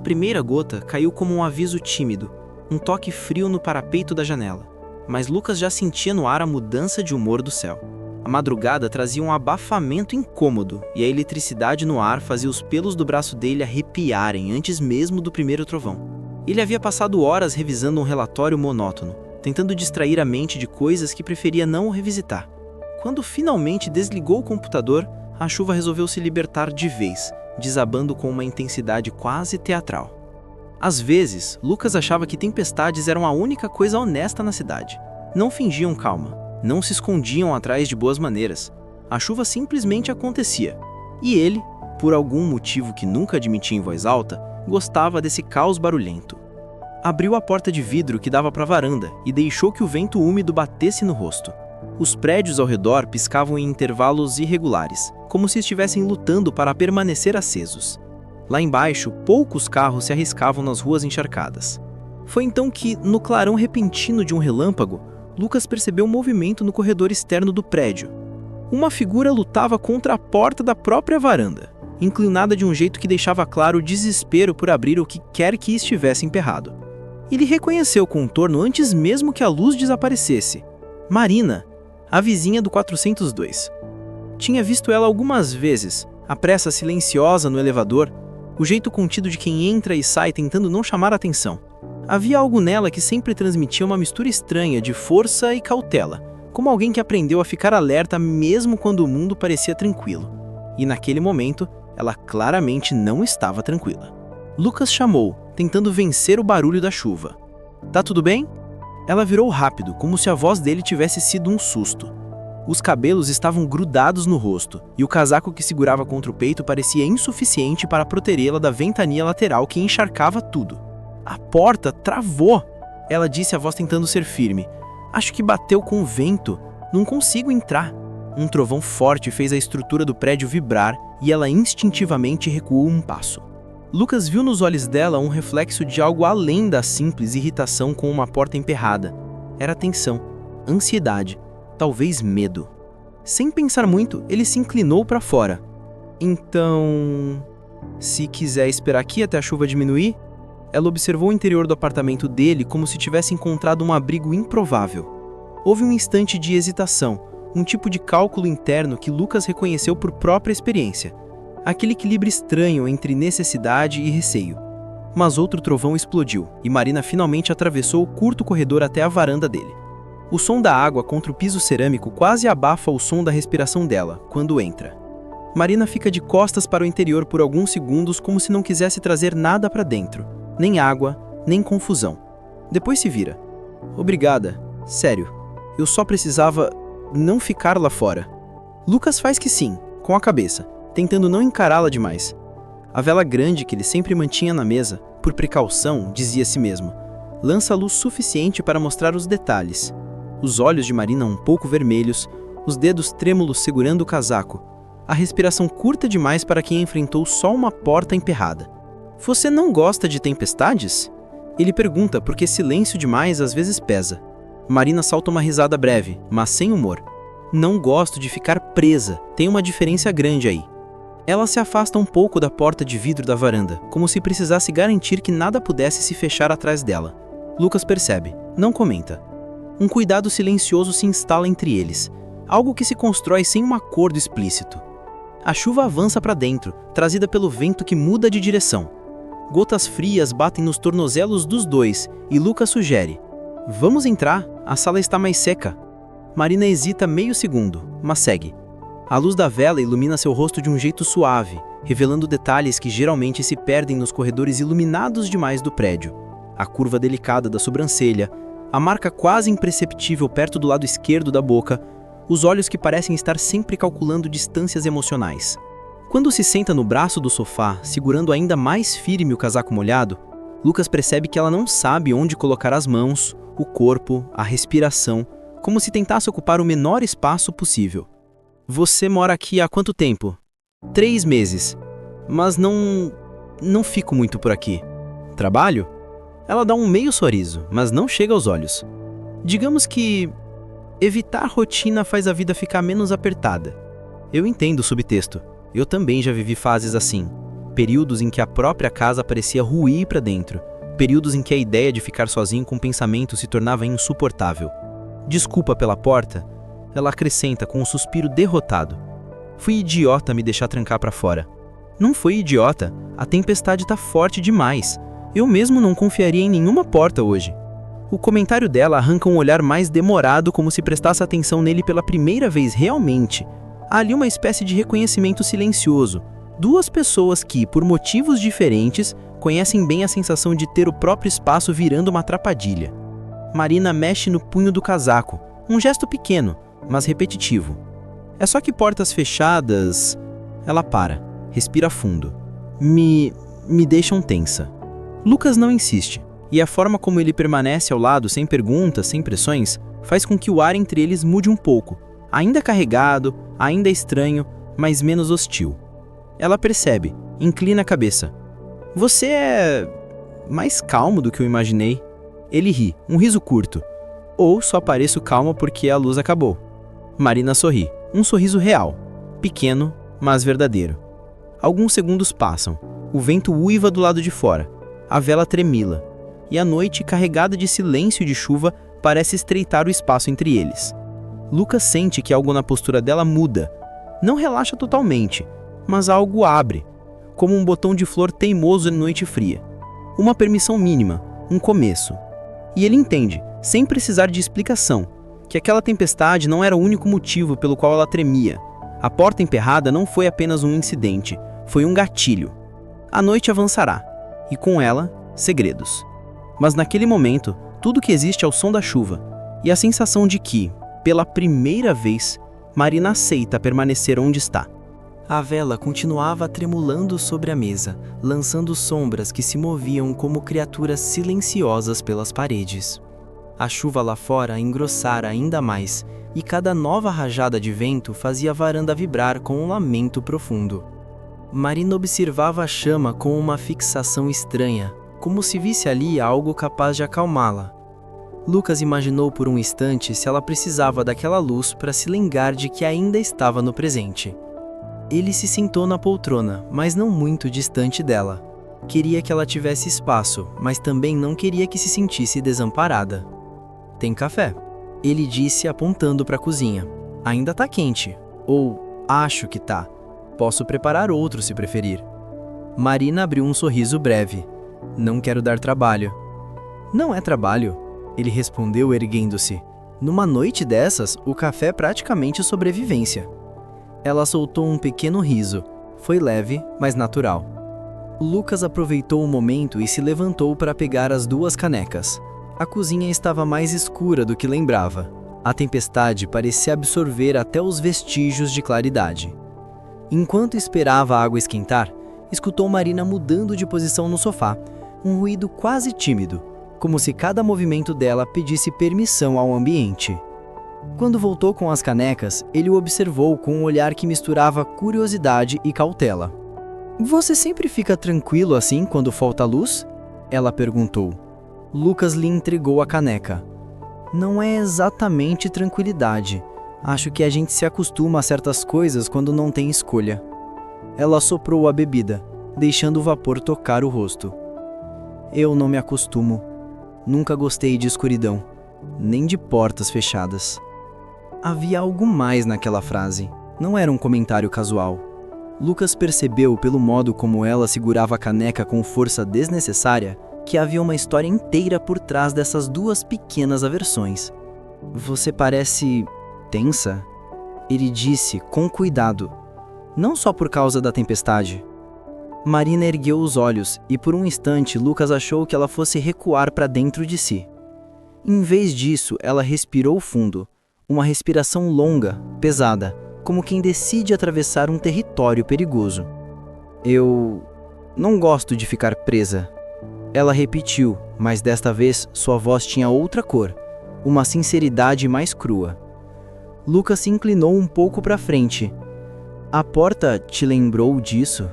primeira gota caiu como um aviso tímido, um toque frio no parapeito da janela. Mas Lucas já sentia no ar a mudança de humor do céu. A madrugada trazia um abafamento incômodo e a eletricidade no ar fazia os pelos do braço dele arrepiarem antes mesmo do primeiro trovão. Ele havia passado horas revisando um relatório monótono, tentando distrair a mente de coisas que preferia não revisitar. Quando finalmente desligou o computador, a chuva resolveu se libertar de vez, desabando com uma intensidade quase teatral. Às vezes, Lucas achava que tempestades eram a única coisa honesta na cidade. Não fingiam calma, não se escondiam atrás de boas maneiras. A chuva simplesmente acontecia. E ele, por algum motivo que nunca admitia em voz alta, gostava desse caos barulhento. Abriu a porta de vidro que dava para a varanda e deixou que o vento úmido batesse no rosto. Os prédios ao redor piscavam em intervalos irregulares, como se estivessem lutando para permanecer acesos. Lá embaixo, poucos carros se arriscavam nas ruas encharcadas. Foi então que, no clarão repentino de um relâmpago, Lucas percebeu um movimento no corredor externo do prédio. Uma figura lutava contra a porta da própria varanda, inclinada de um jeito que deixava claro o desespero por abrir o que quer que estivesse emperrado. Ele reconheceu o contorno antes mesmo que a luz desaparecesse. Marina, a vizinha do 402. Tinha visto ela algumas vezes, a pressa silenciosa no elevador, o jeito contido de quem entra e sai tentando não chamar a atenção. Havia algo nela que sempre transmitia uma mistura estranha de força e cautela, como alguém que aprendeu a ficar alerta mesmo quando o mundo parecia tranquilo. E naquele momento, ela claramente não estava tranquila. Lucas chamou, tentando vencer o barulho da chuva. "Tá tudo bem?" Ela virou rápido, como se a voz dele tivesse sido um susto. Os cabelos estavam grudados no rosto, e o casaco que segurava contra o peito parecia insuficiente para protegê-la da ventania lateral que encharcava tudo. "A porta travou!" Ela disse, a voz tentando ser firme. "Acho que bateu com o vento. Não consigo entrar." Um trovão forte fez a estrutura do prédio vibrar e ela instintivamente recuou um passo. Lucas viu nos olhos dela um reflexo de algo além da simples irritação com uma porta emperrada. Era tensão, ansiedade, talvez medo. Sem pensar muito, ele se inclinou para fora. "Então, se quiser esperar aqui até a chuva diminuir?" Ela observou o interior do apartamento dele como se tivesse encontrado um abrigo improvável. Houve um instante de hesitação, um tipo de cálculo interno que Lucas reconheceu por própria experiência. Aquele equilíbrio estranho entre necessidade e receio. Mas outro trovão explodiu, e Marina finalmente atravessou o curto corredor até a varanda dele. O som da água contra o piso cerâmico quase abafa o som da respiração dela, quando entra. Marina fica de costas para o interior por alguns segundos como se não quisesse trazer nada para dentro. Nem água, nem confusão. Depois se vira. "Obrigada. Sério. Eu só precisava não ficar lá fora." Lucas faz que sim, com a cabeça, tentando não encará-la demais. A vela grande que ele sempre mantinha na mesa, por precaução, dizia a si mesmo, lança luz suficiente para mostrar os detalhes. Os olhos de Marina um pouco vermelhos, os dedos trêmulos segurando o casaco, a respiração curta demais para quem enfrentou só uma porta emperrada. "Você não gosta de tempestades?" Ele pergunta porque silêncio demais às vezes pesa. Marina solta uma risada breve, mas sem humor. "Não gosto de ficar presa, tem uma diferença grande aí." Ela se afasta um pouco da porta de vidro da varanda, como se precisasse garantir que nada pudesse se fechar atrás dela. Lucas percebe, não comenta. Um cuidado silencioso se instala entre eles, algo que se constrói sem um acordo explícito. A chuva avança para dentro, trazida pelo vento que muda de direção. Gotas frias batem nos tornozelos dos dois e Lucas sugere: "Vamos entrar, a sala está mais seca." Marina hesita meio segundo, mas segue. A luz da vela ilumina seu rosto de um jeito suave, revelando detalhes que geralmente se perdem nos corredores iluminados demais do prédio. A curva delicada da sobrancelha, a marca quase imperceptível perto do lado esquerdo da boca, os olhos que parecem estar sempre calculando distâncias emocionais. Quando se senta no braço do sofá, segurando ainda mais firme o casaco molhado, Lucas percebe que ela não sabe onde colocar as mãos, o corpo, a respiração, como se tentasse ocupar o menor espaço possível. "Você mora aqui há quanto tempo?" 3 meses. "Mas não fico muito por aqui." "Trabalho?" Ela dá um meio sorriso, mas não chega aos olhos. "Digamos que evitar rotina faz a vida ficar menos apertada." Eu entendo o subtexto. Eu também já vivi fases assim. períodos em que a própria casa parecia ruir para dentro, períodos em que a ideia de ficar sozinho com pensamentos se tornava insuportável. Desculpa pela porta, ela acrescenta com um suspiro derrotado. Fui idiota me deixar trancar para fora. Não foi idiota, a tempestade tá forte demais. Eu mesmo não confiaria em nenhuma porta hoje. O comentário dela arranca um olhar mais demorado, como se prestasse atenção nele pela primeira vez realmente. Há ali uma espécie de reconhecimento silencioso. Duas pessoas que, por motivos diferentes, conhecem bem a sensação de ter o próprio espaço virando uma atrapalhilha. Marina mexe no punho do casaco, um gesto pequeno, mas repetitivo. É só que portas fechadas... Ela para, respira fundo. Me deixam tensa. Lucas não insiste, e a forma como ele permanece ao lado sem perguntas, sem pressões, faz com que o ar entre eles mude um pouco, ainda carregado, ainda estranho, mas menos hostil. Ela percebe, inclina a cabeça. Você é... mais calmo do que eu imaginei. Ele ri, um riso curto. Ou só pareço calma porque a luz acabou. Marina sorri, um sorriso real, pequeno, mas verdadeiro. Alguns segundos passam, o vento uiva do lado de fora, a vela tremila, e a noite, carregada de silêncio e de chuva, parece estreitar o espaço entre eles. Lucas sente que algo na postura dela muda. Não relaxa totalmente, mas algo abre, como um botão de flor teimoso em noite fria. Uma permissão mínima, um começo. E ele entende, sem precisar de explicação, que aquela tempestade não era o único motivo pelo qual ela tremia. A porta emperrada não foi apenas um incidente, foi um gatilho. A noite avançará, e com ela, segredos. Mas naquele momento, tudo que existe é o som da chuva, e a sensação de que, pela primeira vez, Marina aceita permanecer onde está. A vela continuava tremulando sobre a mesa, lançando sombras que se moviam como criaturas silenciosas pelas paredes. A chuva lá fora engrossara ainda mais, e cada nova rajada de vento fazia a varanda vibrar com um lamento profundo. Marina observava a chama com uma fixação estranha, como se visse ali algo capaz de acalmá-la. Lucas imaginou por um instante se ela precisava daquela luz para se lembrar de que ainda estava no presente. Ele se sentou na poltrona, mas não muito distante dela. Queria que ela tivesse espaço, mas também não queria que se sentisse desamparada. Tem café, ele disse apontando para a cozinha. Ainda tá quente, ou acho que tá. Posso preparar outro se preferir. Marina abriu um sorriso breve. Não quero dar trabalho. Não é trabalho, ele respondeu erguendo-se. Numa noite dessas, o café é praticamente sobrevivência. Ela soltou um pequeno riso. Foi leve, mas natural. Lucas aproveitou o momento e se levantou para pegar as duas canecas. A cozinha estava mais escura do que lembrava. A tempestade parecia absorver até os vestígios de claridade. Enquanto esperava a água esquentar, escutou Marina mudando de posição no sofá, um ruído quase tímido, como se cada movimento dela pedisse permissão ao ambiente. Quando voltou com as canecas, ele o observou com um olhar que misturava curiosidade e cautela. Você sempre fica tranquilo assim quando falta luz? Ela perguntou. Lucas lhe entregou a caneca. Não é exatamente tranquilidade. Acho que a gente se acostuma a certas coisas quando não tem escolha. Ela soprou a bebida, deixando o vapor tocar o rosto. Eu não me acostumo. Nunca gostei de escuridão, nem de portas fechadas. Havia algo mais naquela frase. Não era um comentário casual. Lucas percebeu pelo modo como ela segurava a caneca com força desnecessária que havia uma história inteira por trás dessas duas pequenas aversões. Você parece tensa? Ele disse com cuidado. Não só por causa da tempestade. Marina ergueu os olhos e por um instante Lucas achou que ela fosse recuar para dentro de si. Em vez disso, ela respirou fundo. Uma respiração longa, pesada, como quem decide atravessar um território perigoso. Eu não gosto de ficar presa. Ela repetiu, mas desta vez sua voz tinha outra cor, uma sinceridade mais crua. Lucas se inclinou um pouco para frente. A porta te lembrou disso?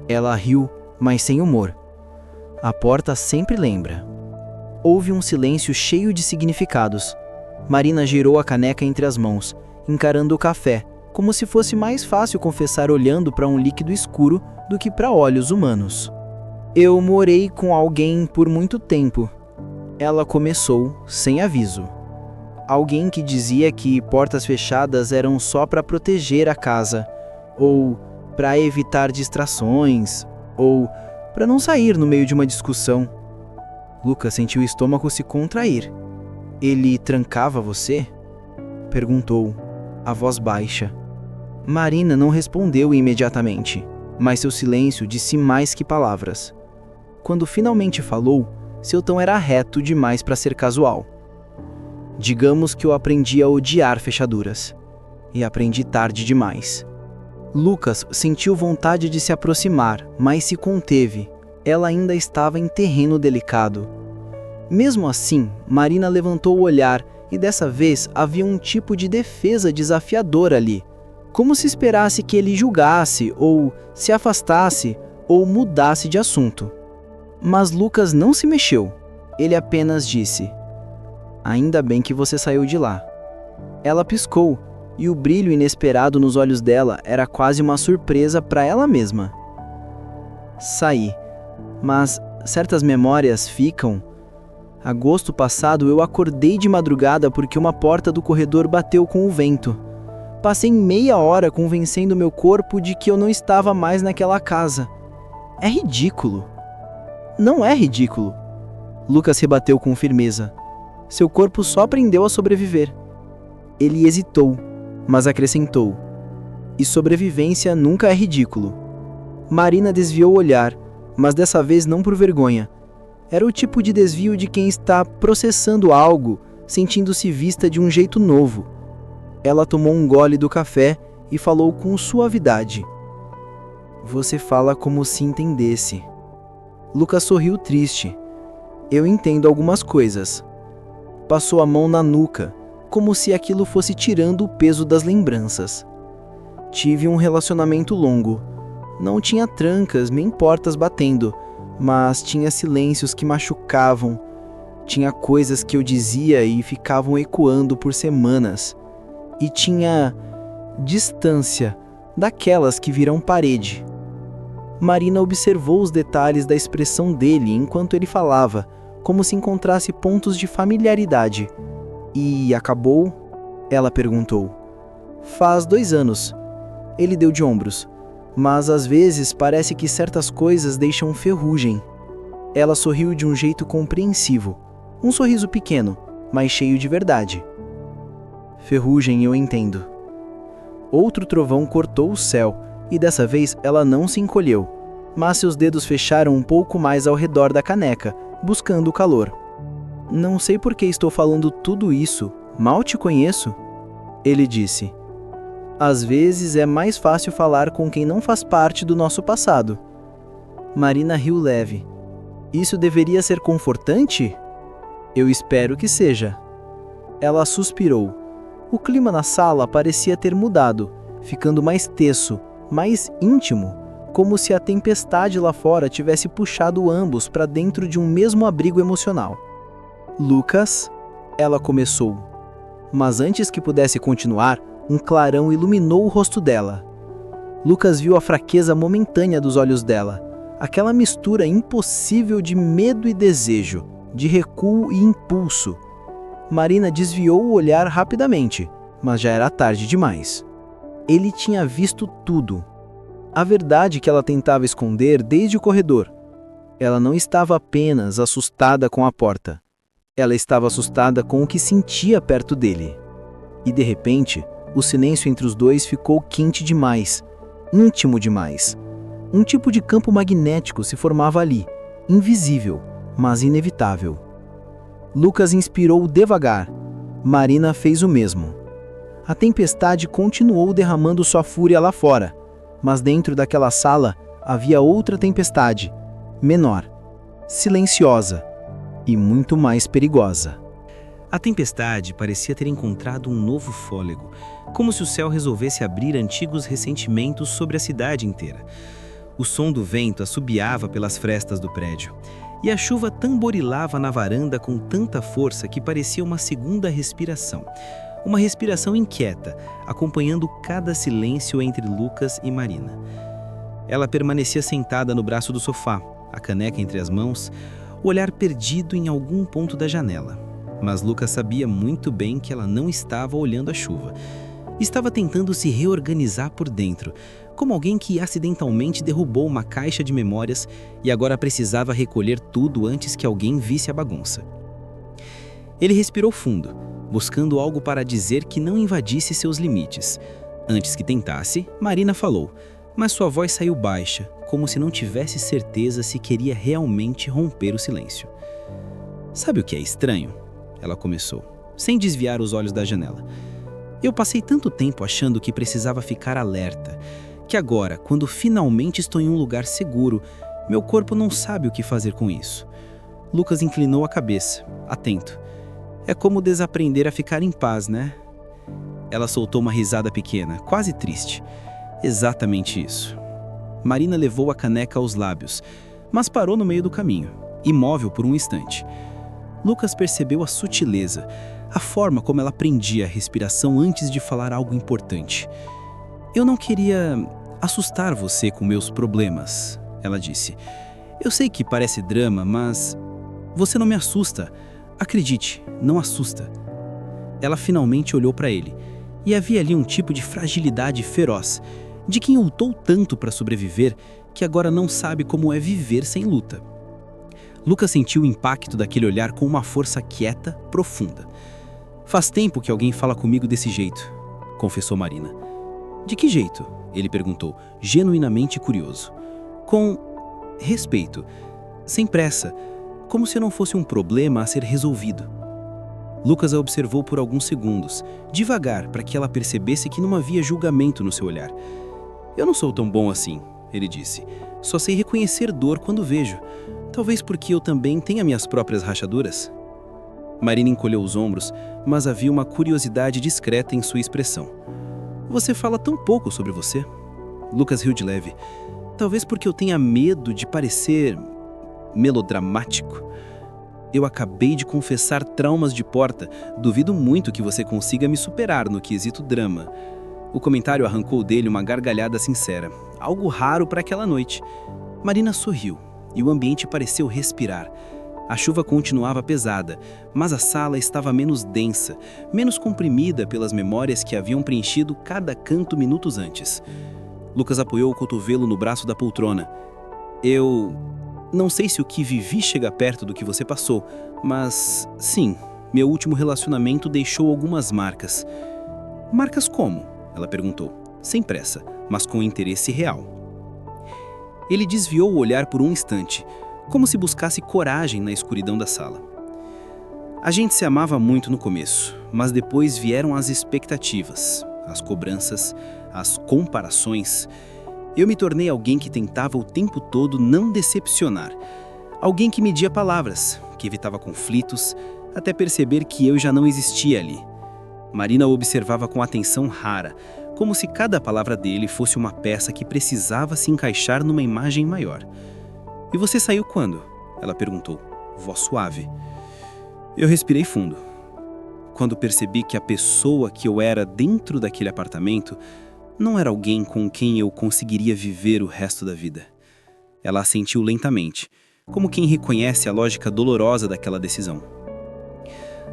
Ela riu, mas sem humor. A porta sempre lembra. Houve um silêncio cheio de significados. Marina girou a caneca entre as mãos, encarando o café, como se fosse mais fácil confessar olhando para um líquido escuro do que para olhos humanos. Eu morei com alguém por muito tempo. Ela começou sem aviso. Alguém que dizia que portas fechadas eram só para proteger a casa, ou para evitar distrações, ou para não sair no meio de uma discussão. Lucas sentiu o estômago se contrair. Ele trancava você? Perguntou, a voz baixa. Marina não respondeu imediatamente, mas seu silêncio disse mais que palavras. Quando finalmente falou, seu tom era reto demais para ser casual. Digamos que eu aprendi a odiar fechaduras. E aprendi tarde demais. Lucas sentiu vontade de se aproximar, mas se conteve. Ela ainda estava em terreno delicado. Mesmo assim, Marina levantou o olhar e dessa vez havia um tipo de defesa desafiadora ali. Como se esperasse que ele julgasse, ou se afastasse, ou mudasse de assunto. Mas Lucas não se mexeu. Ele apenas disse: "Ainda bem que você saiu de lá." Ela piscou, e o brilho inesperado nos olhos dela era quase uma surpresa para ela mesma. Saí, mas certas memórias ficam. Agosto passado eu acordei de madrugada porque uma porta do corredor bateu com o vento. Passei meia hora convencendo meu corpo de que eu não estava mais naquela casa. É ridículo. Não é ridículo. Lucas rebateu com firmeza. Seu corpo só aprendeu a sobreviver. Ele hesitou, mas acrescentou: "E sobrevivência nunca é ridículo." Marina desviou o olhar, mas dessa vez não por vergonha. Era o tipo de desvio de quem está processando algo, sentindo-se vista de um jeito novo. Ela tomou um gole do café e falou com suavidade: "Você fala como se entendesse." Lucas sorriu triste. "Eu entendo algumas coisas." Passou a mão na nuca, como se aquilo fosse tirando o peso das lembranças. "Tive um relacionamento longo. Não tinha trancas nem portas batendo, mas tinha silêncios que machucavam. Tinha coisas que eu dizia e ficavam ecoando por semanas. E tinha distância, daquelas que viram parede." Marina observou os detalhes da expressão dele enquanto ele falava, como se encontrasse pontos de familiaridade. "E acabou?" ela perguntou. "Faz 2 anos." Ele deu de ombros. "Mas às vezes parece que certas coisas deixam ferrugem." Ela sorriu de um jeito compreensivo. Um sorriso pequeno, mas cheio de verdade. "Ferrugem, eu entendo." Outro trovão cortou o céu, e dessa vez ela não se encolheu, mas seus dedos fecharam um pouco mais ao redor da caneca, buscando o calor. "Não sei por que estou falando tudo isso, mal te conheço," ele disse. "Às vezes é mais fácil falar com quem não faz parte do nosso passado." Marina riu leve. "Isso deveria ser confortante?" "Eu espero que seja." Ela suspirou. O clima na sala parecia ter mudado, ficando mais teso, mais íntimo, como se a tempestade lá fora tivesse puxado ambos para dentro de um mesmo abrigo emocional. "Lucas," ela começou. Mas antes que pudesse continuar, um clarão iluminou o rosto dela. Lucas viu a fraqueza momentânea dos olhos dela, aquela mistura impossível de medo e desejo, de recuo e impulso. Marina desviou o olhar rapidamente, mas já era tarde demais. Ele tinha visto tudo. A verdade que ela tentava esconder desde o corredor. Ela não estava apenas assustada com a porta. Ela estava assustada com o que sentia perto dele. E de repente, o silêncio entre os dois ficou quente demais, íntimo demais. Um tipo de campo magnético se formava ali, invisível, mas inevitável. Lucas inspirou devagar. Marina fez o mesmo. A tempestade continuou derramando sua fúria lá fora, mas dentro daquela sala havia outra tempestade, menor, silenciosa e muito mais perigosa. A tempestade parecia ter encontrado um novo fôlego, como se o céu resolvesse abrir antigos ressentimentos sobre a cidade inteira. O som do vento assobiava pelas frestas do prédio, e a chuva tamborilava na varanda com tanta força que parecia uma segunda respiração. uma respiração inquieta, acompanhando cada silêncio entre Lucas e Marina. Ela permanecia sentada no braço do sofá, a caneca entre as mãos, o olhar perdido em algum ponto da janela. Mas Lucas sabia muito bem que ela não estava olhando a chuva. Estava tentando se reorganizar por dentro, como alguém que acidentalmente derrubou uma caixa de memórias e agora precisava recolher tudo antes que alguém visse a bagunça. Ele respirou fundo, buscando algo para dizer que não invadisse seus limites. Antes que tentasse, Marina falou, mas sua voz saiu baixa, como se não tivesse certeza se queria realmente romper o silêncio. "Sabe o que é estranho?" Ela começou, sem desviar os olhos da janela. "Eu passei tanto tempo achando que precisava ficar alerta, que agora, quando finalmente estou em um lugar seguro, meu corpo não sabe o que fazer com isso." Lucas inclinou a cabeça, atento. "É como desaprender a ficar em paz, né?" Ela soltou uma risada pequena, quase triste. "Exatamente isso." Marina levou a caneca aos lábios, mas parou no meio do caminho, imóvel por um instante. Lucas percebeu a sutileza, a forma como ela prendia a respiração antes de falar algo importante. "Eu não queria assustar você com meus problemas", ela disse. "Eu sei que parece drama, mas você não me assusta. Acredite, não assusta." Ela finalmente olhou para ele, e havia ali um tipo de fragilidade feroz, de quem lutou tanto para sobreviver que agora não sabe como é viver sem luta. Lucas sentiu o impacto daquele olhar com uma força quieta, profunda. "Faz tempo que alguém fala comigo desse jeito", confessou Marina. "De que jeito?" ele perguntou, genuinamente curioso. "Com respeito, sem pressa, como se não fosse um problema a ser resolvido." Lucas a observou por alguns segundos, devagar, para que ela percebesse que não havia julgamento no seu olhar. "Eu não sou tão bom assim", ele disse. "Só sei reconhecer dor quando vejo. Talvez porque eu também tenha minhas próprias rachaduras." Marina encolheu os ombros, mas havia uma curiosidade discreta em sua expressão. "Você fala tão pouco sobre você." Lucas riu de leve. "Talvez porque eu tenha medo de parecer melodramático. Eu acabei de confessar traumas de porta. Duvido muito que você consiga me superar no quesito drama." O comentário arrancou dele uma gargalhada sincera, algo raro para aquela noite. Marina sorriu, e o ambiente pareceu respirar. A chuva continuava pesada, mas a sala estava menos densa, menos comprimida pelas memórias que haviam preenchido cada canto minutos antes. Lucas apoiou o cotovelo no braço da poltrona. "Eu não sei se o que vivi chega perto do que você passou, mas sim, meu último relacionamento deixou algumas marcas." "Marcas como?" ela perguntou, sem pressa, mas com interesse real. Ele desviou o olhar por um instante, como se buscasse coragem na escuridão da sala. "A gente se amava muito no começo, mas depois vieram as expectativas, as cobranças, as comparações. Eu me tornei alguém que tentava o tempo todo não decepcionar. Alguém que media palavras, que evitava conflitos, até perceber que eu já não existia ali." Marina o observava com atenção rara, como se cada palavra dele fosse uma peça que precisava se encaixar numa imagem maior. "E você saiu quando?" ela perguntou, voz suave. Eu respirei fundo. Quando percebi que a pessoa que eu era dentro daquele apartamento não era alguém com quem eu conseguiria viver o resto da vida. Ela assentiu lentamente, como quem reconhece a lógica dolorosa daquela decisão.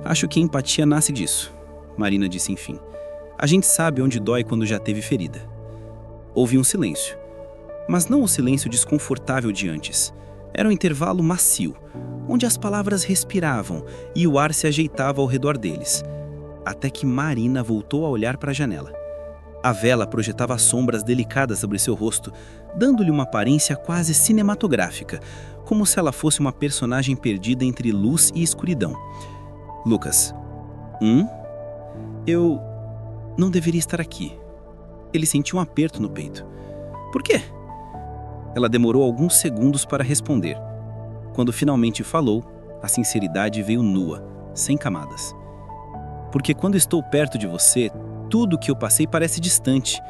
"Acho que a empatia nasce disso", Marina disse enfim. "A gente sabe onde dói quando já teve ferida." Houve um silêncio, mas não o silêncio desconfortável de antes. Era um intervalo macio, onde as palavras respiravam e o ar se ajeitava ao redor deles, até que Marina voltou a olhar para a janela. A vela projetava sombras delicadas sobre seu rosto, dando-lhe uma aparência quase cinematográfica, como se ela fosse uma personagem perdida entre luz e escuridão. "Lucas, eu não deveria estar aqui." Ele sentiu um aperto no peito. "Por quê?" Ela demorou alguns segundos para responder. Quando finalmente falou, a sinceridade veio nua, sem camadas. "Porque quando estou perto de você, tudo o que eu passei parece distante,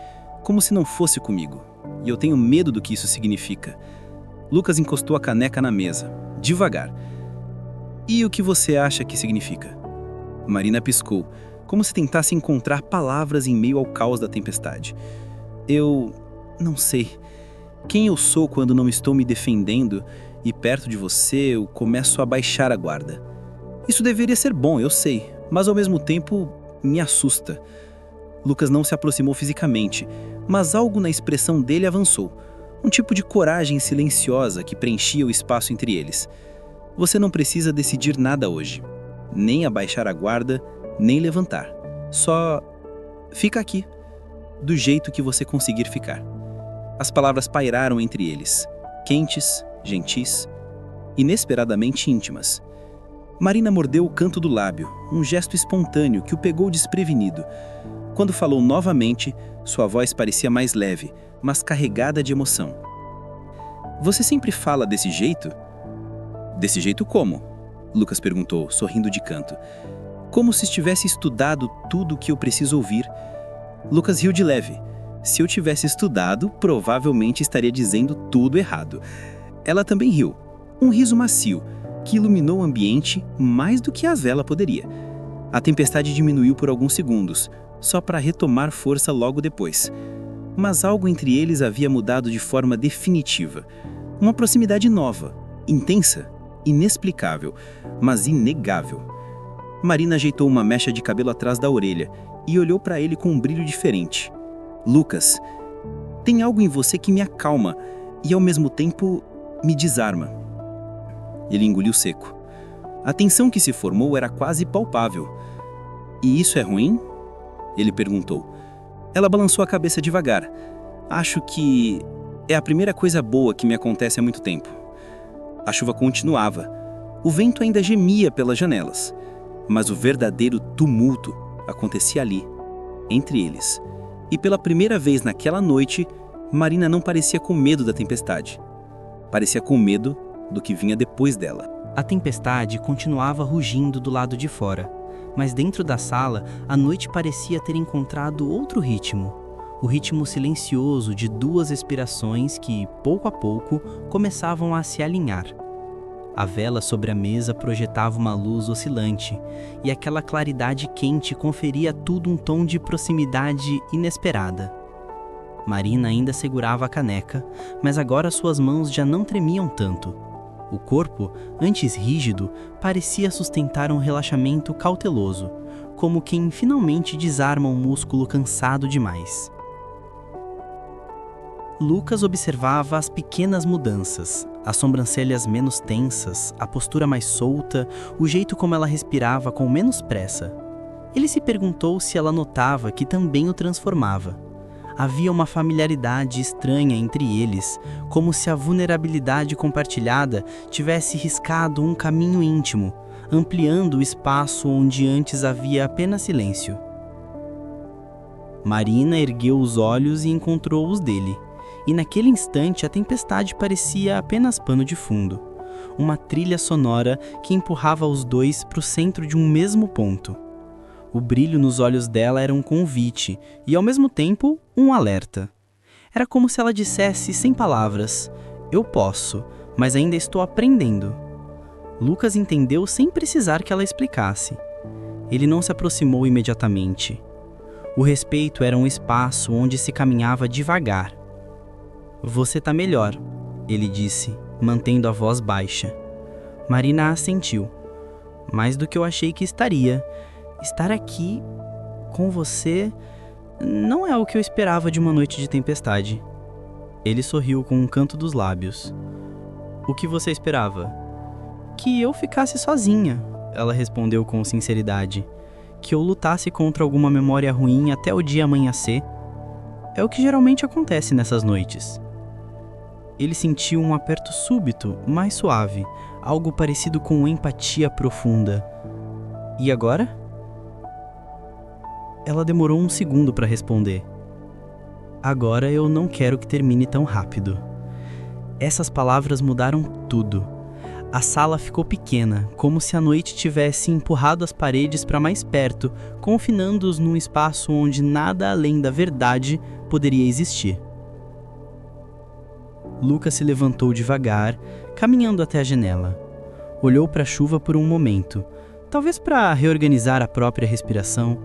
como se não fosse comigo. E eu tenho medo do que isso significa." Lucas encostou a caneca na mesa, devagar. "E o que você acha que significa?" Marina piscou, como se tentasse encontrar palavras em meio ao caos da tempestade. Eu não sei quem eu sou quando não estou me defendendo e perto de você eu começo a baixar a guarda. Isso deveria ser bom, eu sei, mas ao mesmo tempo me assusta. Lucas não se aproximou fisicamente, mas algo na expressão dele avançou. Um tipo de coragem silenciosa que preenchia o espaço entre eles. Você não precisa decidir nada hoje. Nem abaixar a guarda, nem levantar. Só fica aqui, do jeito que você conseguir ficar. As palavras pairaram entre eles, quentes, gentis, inesperadamente íntimas. Marina mordeu o canto do lábio, um gesto espontâneo que o pegou desprevenido. Quando falou novamente, sua voz parecia mais leve, mas carregada de emoção. Você sempre fala desse jeito? Desse jeito como? Lucas perguntou, sorrindo de canto. Como se estivesse estudado tudo o que eu preciso ouvir. Lucas riu de leve. Se eu tivesse estudado, provavelmente estaria dizendo tudo errado. Ela também riu. Um riso macio, que iluminou o ambiente mais do que a vela poderia. A tempestade diminuiu por alguns segundos, só para retomar força logo depois. Mas algo entre eles havia mudado de forma definitiva. Uma proximidade nova, intensa, inexplicável, mas inegável. Marina ajeitou uma mecha de cabelo atrás da orelha e olhou para ele com um brilho diferente. Lucas, tem algo em você que me acalma e ao mesmo tempo me desarma. Ele engoliu seco. A tensão que se formou era quase palpável. E isso é ruim? Ele perguntou. Ela balançou a cabeça devagar. Acho que é a primeira coisa boa que me acontece há muito tempo. A chuva continuava. O vento ainda gemia pelas janelas. Mas o verdadeiro tumulto acontecia ali, entre eles. E pela primeira vez naquela noite, Marina não parecia com medo da tempestade. Parecia com medo do que vinha depois dela. A tempestade continuava rugindo do lado de fora. Mas dentro da sala, a noite parecia ter encontrado outro ritmo. O ritmo silencioso de duas respirações que, pouco a pouco, começavam a se alinhar. A vela sobre a mesa projetava uma luz oscilante, e aquela claridade quente conferia a tudo um tom de proximidade inesperada. Marina ainda segurava a caneca, mas agora suas mãos já não tremiam tanto. O corpo, antes rígido, parecia sustentar um relaxamento cauteloso, como quem finalmente desarma um músculo cansado demais. Lucas observava as pequenas mudanças, as sobrancelhas menos tensas, a postura mais solta, o jeito como ela respirava com menos pressa. Ele se perguntou se ela notava que também o transformava. Havia uma familiaridade estranha entre eles, como se a vulnerabilidade compartilhada tivesse riscado um caminho íntimo, ampliando o espaço onde antes havia apenas silêncio. Marina ergueu os olhos e encontrou os dele, e naquele instante a tempestade parecia apenas pano de fundo, uma trilha sonora que empurrava os dois para o centro de um mesmo ponto. O brilho nos olhos dela era um convite e, ao mesmo tempo, um alerta. Era como se ela dissesse sem palavras: eu posso, mas ainda estou aprendendo. Lucas entendeu sem precisar que ela explicasse. Ele não se aproximou imediatamente. O respeito era um espaço onde se caminhava devagar. Você tá melhor, ele disse, mantendo a voz baixa. Marina assentiu. Mais do que eu achei que estaria. Estar aqui, com você, não é o que eu esperava de uma noite de tempestade. Ele sorriu com um canto dos lábios. O que você esperava? Que eu ficasse sozinha, ela respondeu com sinceridade. Que eu lutasse contra alguma memória ruim até o dia amanhecer. É o que geralmente acontece nessas noites. Ele sentiu um aperto súbito, mais suave, algo parecido com empatia profunda. E agora? Ela demorou um segundo para responder. Agora eu não quero que termine tão rápido. Essas palavras mudaram tudo. A sala ficou pequena, como se a noite tivesse empurrado as paredes para mais perto, confinando-os num espaço onde nada além da verdade poderia existir. Lucas se levantou devagar, caminhando até a janela. Olhou para a chuva por um momento, talvez para reorganizar a própria respiração,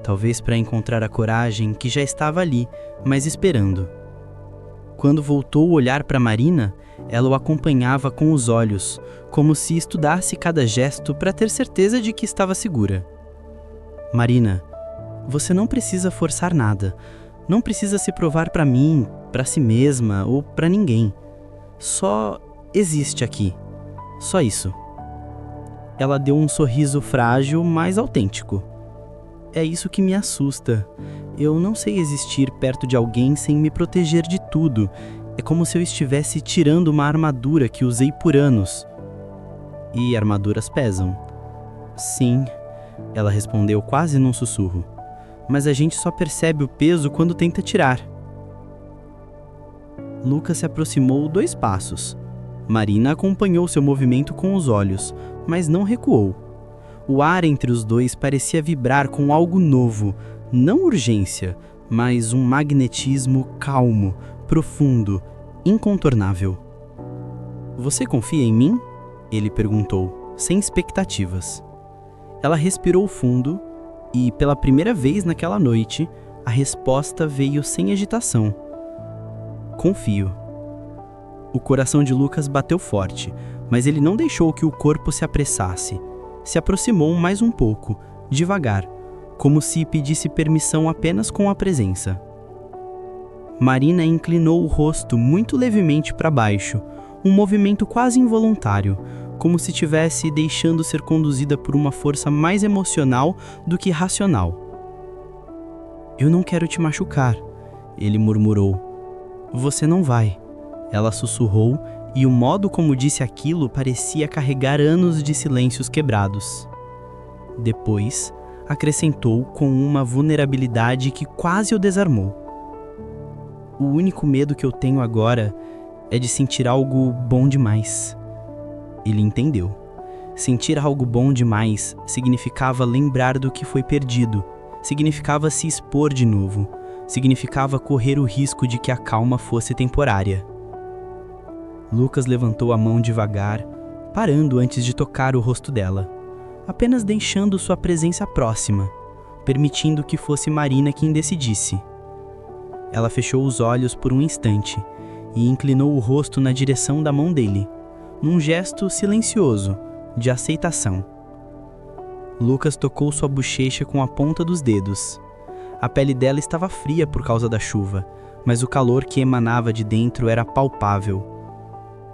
talvez para encontrar a coragem que já estava ali, mas esperando. Quando voltou a olhar para Marina, ela o acompanhava com os olhos, como se estudasse cada gesto para ter certeza de que estava segura. Marina, você não precisa forçar nada. Não precisa se provar para mim, para si mesma ou para ninguém. Só existe aqui. Só isso. Ela deu um sorriso frágil, mas autêntico. É isso que me assusta. Eu não sei existir perto de alguém sem me proteger de tudo. É como se eu estivesse tirando uma armadura que usei por anos. E armaduras pesam. Sim, ela respondeu quase num sussurro. Mas a gente só percebe o peso quando tenta tirar. Lucas se aproximou 2 passos. Marina acompanhou seu movimento com os olhos, mas não recuou. O ar entre os dois parecia vibrar com algo novo, não urgência, mas um magnetismo calmo, profundo, incontornável. Você confia em mim? Ele perguntou, sem expectativas. Ela respirou fundo e, pela primeira vez naquela noite, a resposta veio sem agitação. Confio. O coração de Lucas bateu forte, mas ele não deixou que o corpo se apressasse. Se aproximou mais um pouco, devagar, como se pedisse permissão apenas com a presença. Marina inclinou o rosto muito levemente para baixo, um movimento quase involuntário, como se estivesse deixando ser conduzida por uma força mais emocional do que racional. Eu não quero te machucar, ele murmurou. Você não vai, ela sussurrou, e o modo como disse aquilo parecia carregar anos de silêncios quebrados. Depois, acrescentou com uma vulnerabilidade que quase o desarmou. O único medo que eu tenho agora é de sentir algo bom demais. Ele entendeu. Sentir algo bom demais significava lembrar do que foi perdido, significava se expor de novo, significava correr o risco de que a calma fosse temporária. Lucas levantou a mão devagar, parando antes de tocar o rosto dela, apenas deixando sua presença próxima, permitindo que fosse Marina quem decidisse. Ela fechou os olhos por um instante e inclinou o rosto na direção da mão dele, num gesto silencioso, de aceitação. Lucas tocou sua bochecha com a ponta dos dedos. A pele dela estava fria por causa da chuva, mas o calor que emanava de dentro era palpável.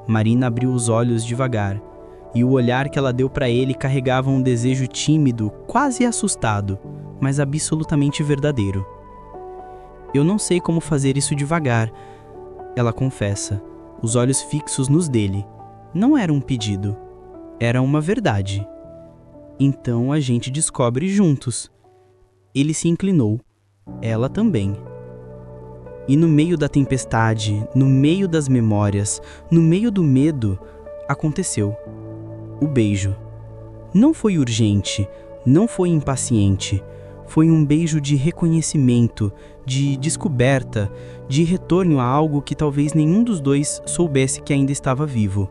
Marina abriu os olhos devagar, e o olhar que ela deu para ele carregava um desejo tímido, quase assustado, mas absolutamente verdadeiro. Eu não sei como fazer isso devagar, ela confessa, os olhos fixos nos dele. Não era um pedido, era uma verdade. Então a gente descobre juntos. Ele se inclinou, ela também. E no meio da tempestade, no meio das memórias, no meio do medo, aconteceu. O beijo. Não foi urgente, não foi impaciente. Foi um beijo de reconhecimento, de descoberta, de retorno a algo que talvez nenhum dos dois soubesse que ainda estava vivo.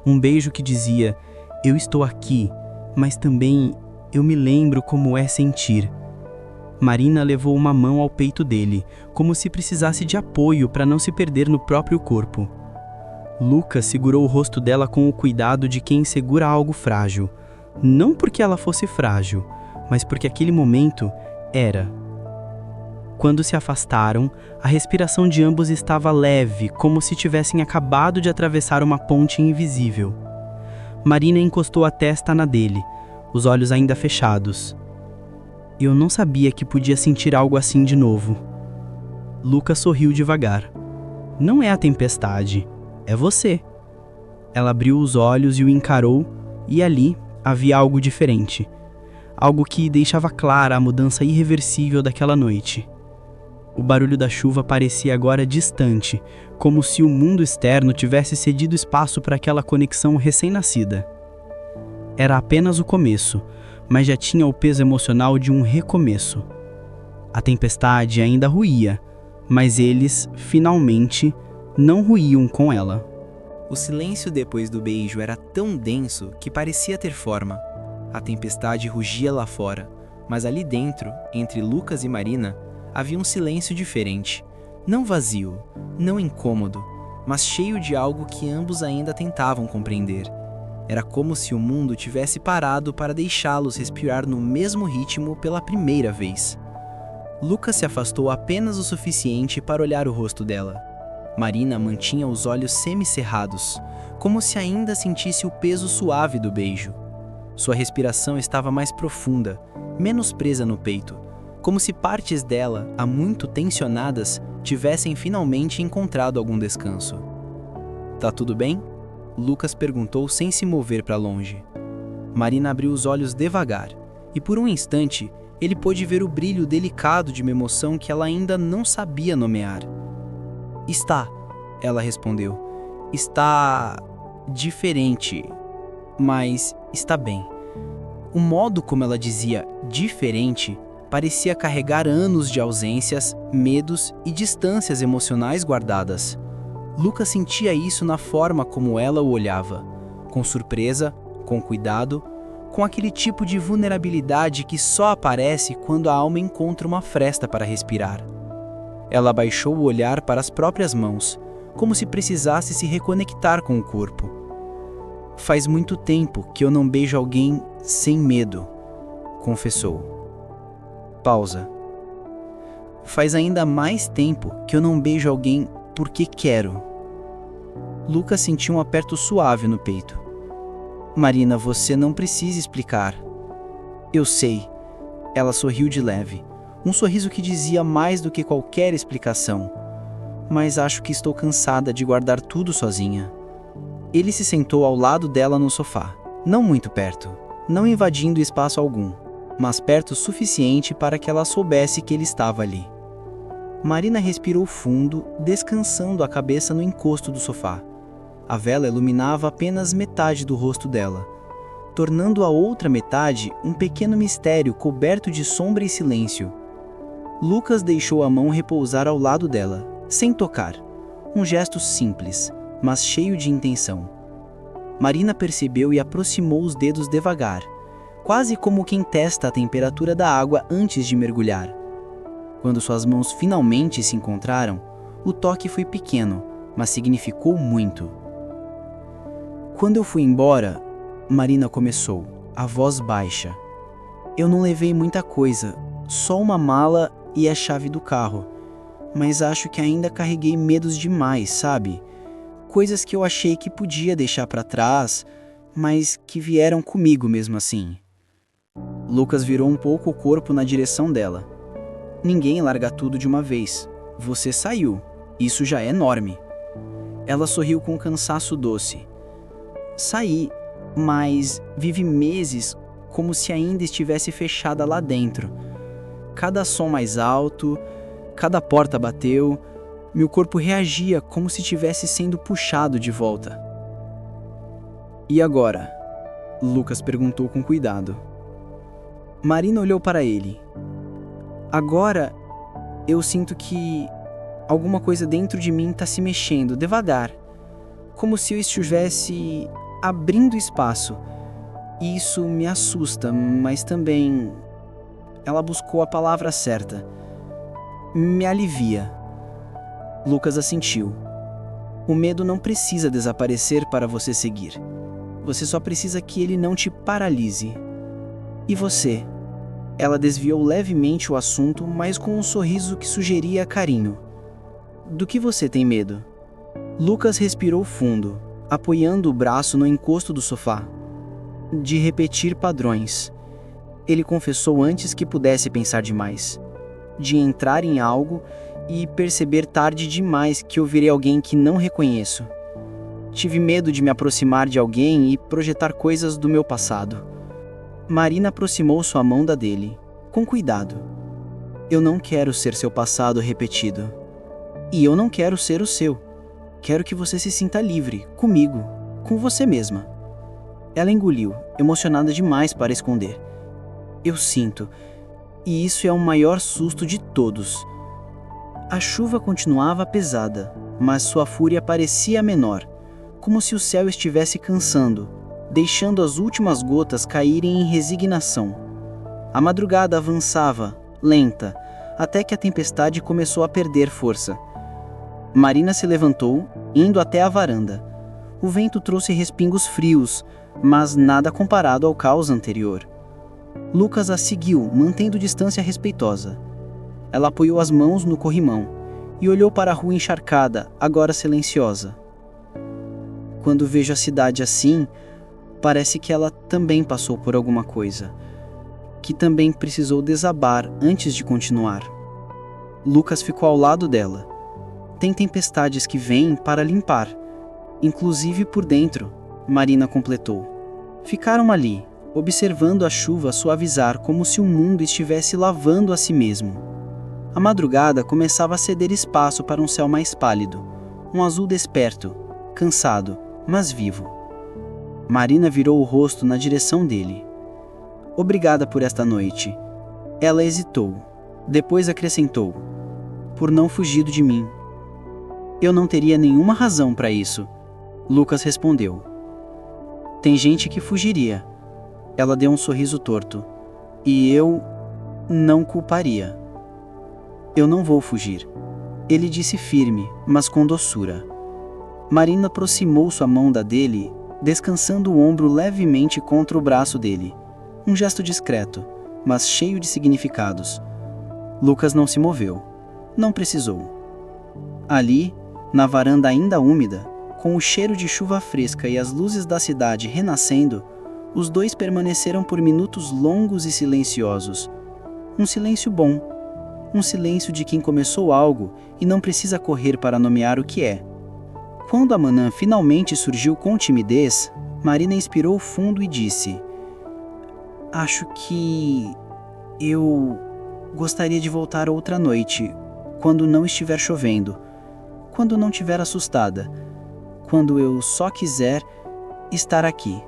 Um beijo que dizia, eu estou aqui, mas também eu me lembro como é sentir. Marina levou uma mão ao peito dele, como se precisasse de apoio para não se perder no próprio corpo. Lucas segurou o rosto dela com o cuidado de quem segura algo frágil. Não porque ela fosse frágil, mas porque aquele momento era. Quando se afastaram, a respiração de ambos estava leve, como se tivessem acabado de atravessar uma ponte invisível. Marina encostou a testa na dele, os olhos ainda fechados. Eu não sabia que podia sentir algo assim de novo. Lucas sorriu devagar. Não é a tempestade, é você. Ela abriu os olhos e o encarou, e ali havia algo diferente. Algo que deixava clara a mudança irreversível daquela noite. O barulho da chuva parecia agora distante, como se o mundo externo tivesse cedido espaço para aquela conexão recém-nascida. Era apenas o começo, mas já tinha o peso emocional de um recomeço. A tempestade ainda ruía, mas eles, finalmente, não ruíam com ela. O silêncio depois do beijo era tão denso que parecia ter forma. A tempestade rugia lá fora, Mas ali dentro, entre Lucas e Marina, havia um silêncio diferente. Não vazio, não incômodo, mas cheio de algo que ambos ainda tentavam compreender. Era como se o mundo tivesse parado para deixá-los respirar no mesmo ritmo pela primeira vez. Lucas se afastou apenas o suficiente para olhar o rosto dela. Marina mantinha os olhos semicerrados, como se ainda sentisse o peso suave do beijo. Sua respiração estava mais profunda, menos presa no peito, como se partes dela, há muito tensionadas, tivessem finalmente encontrado algum descanso. "Tá tudo bem?" Lucas perguntou sem se mover para longe. Marina abriu os olhos devagar, e por um instante ele pôde ver o brilho delicado de uma emoção que ela ainda não sabia nomear. "Está", ela respondeu. "Está diferente, mas está bem." O modo como ela dizia "diferente" parecia carregar anos de ausências, medos e distâncias emocionais guardadas. Lucas sentia isso na forma como ela o olhava, com surpresa, com cuidado, com aquele tipo de vulnerabilidade que só aparece quando a alma encontra uma fresta para respirar. Ela abaixou o olhar para as próprias mãos, como se precisasse se reconectar com o corpo. "Faz muito tempo que eu não beijo alguém sem medo", confessou. Pausa. "Faz ainda mais tempo que eu não beijo alguém porque quero." Lucas sentiu um aperto suave no peito. "Marina, você não precisa explicar." "Eu sei." Ela sorriu de leve, um sorriso que dizia mais do que qualquer explicação. "Mas acho que estou cansada de guardar tudo sozinha." Ele se sentou ao lado dela no sofá, não muito perto, não invadindo espaço algum, mas perto o suficiente para que ela soubesse que ele estava ali. Marina respirou fundo, descansando a cabeça no encosto do sofá. A vela iluminava apenas metade do rosto dela, tornando a outra metade um pequeno mistério coberto de sombra e silêncio. Lucas deixou a mão repousar ao lado dela, sem tocar. Um gesto simples, mas cheio de intenção. Marina percebeu e aproximou os dedos devagar, quase como quem testa a temperatura da água antes de mergulhar. Quando suas mãos finalmente se encontraram, o toque foi pequeno, mas significou muito. "Quando eu fui embora", Marina começou, a voz baixa. "Eu não levei muita coisa, só uma mala e a chave do carro. Mas acho que ainda carreguei medos demais, sabe? Coisas que eu achei que podia deixar para trás, mas que vieram comigo mesmo assim." Lucas virou um pouco o corpo na direção dela. "Ninguém larga tudo de uma vez. Você saiu. Isso já é enorme." Ela sorriu com um cansaço doce. "Saí, mas vivi meses como se ainda estivesse fechada lá dentro. Cada som mais alto, cada porta bateu, meu corpo reagia como se estivesse sendo puxado de volta." "E agora?" Lucas perguntou com cuidado. Marina olhou para ele. "Agora, eu sinto que alguma coisa dentro de mim está se mexendo, devagar. Como se eu estivesse abrindo espaço. E isso me assusta, mas também..." Ela buscou a palavra certa. "Me alivia." Lucas assentiu. "O medo não precisa desaparecer para você seguir. Você só precisa que ele não te paralise. E você?" Ela desviou levemente o assunto, mas com um sorriso que sugeria carinho. "Do que você tem medo?" Lucas respirou fundo, apoiando o braço no encosto do sofá. "De repetir padrões." Ele confessou antes que pudesse pensar demais. "De entrar em algo e perceber tarde demais que ouvirei alguém que não reconheço. Tive medo de me aproximar de alguém e projetar coisas do meu passado." Marina aproximou sua mão da dele, com cuidado. "Eu não quero ser seu passado repetido. E eu não quero ser o seu. Quero que você se sinta livre, comigo, com você mesma." Ela engoliu, emocionada demais para esconder. "Eu sinto, e isso é o maior susto de todos." A chuva continuava pesada, mas sua fúria parecia menor, como se o céu estivesse cansando, deixando as últimas gotas caírem em resignação. A madrugada avançava, lenta, até que a tempestade começou a perder força. Marina se levantou, indo até a varanda. O vento trouxe respingos frios, mas nada comparado ao caos anterior. Lucas a seguiu, mantendo distância respeitosa. Ela apoiou as mãos no corrimão e olhou para a rua encharcada, agora silenciosa. Quando vejo a cidade assim, parece que ela também passou por alguma coisa, que também precisou desabar antes de continuar. Lucas ficou ao lado dela. Tem tempestades que vêm para limpar, inclusive por dentro, Marina completou. Ficaram ali, observando a chuva suavizar como se o mundo estivesse lavando a si mesmo. A madrugada começava a ceder espaço para um céu mais pálido, um azul desperto, cansado, mas vivo. Marina virou o rosto na direção dele. Obrigada por esta noite. Ela hesitou. Depois acrescentou. Por não fugir de mim. Eu não teria nenhuma razão para isso. Lucas respondeu. Tem gente que fugiria. Ela deu um sorriso torto. E eu não culparia. Eu não vou fugir. Ele disse firme, mas com doçura. Marina aproximou sua mão da dele, descansando o ombro levemente contra o braço dele. Um gesto discreto, mas cheio de significados. Lucas não se moveu. Não precisou. Ali, na varanda ainda úmida, com o cheiro de chuva fresca e as luzes da cidade renascendo, os dois permaneceram por minutos longos e silenciosos. Um silêncio bom. Um silêncio de quem começou algo e não precisa correr para nomear o que é. Quando a manhã finalmente surgiu com timidez, Marina inspirou fundo e disse: Acho que eu gostaria de voltar outra noite, quando não estiver chovendo, quando não estiver assustada, quando eu só quiser estar aqui.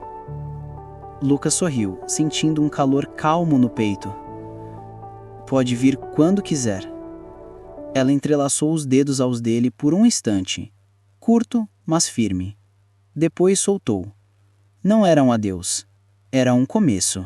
Lucas sorriu, sentindo um calor calmo no peito. Pode vir quando quiser. Ela entrelaçou os dedos aos dele por um instante, curto, mas firme. Depois soltou. Não era um adeus, era um começo.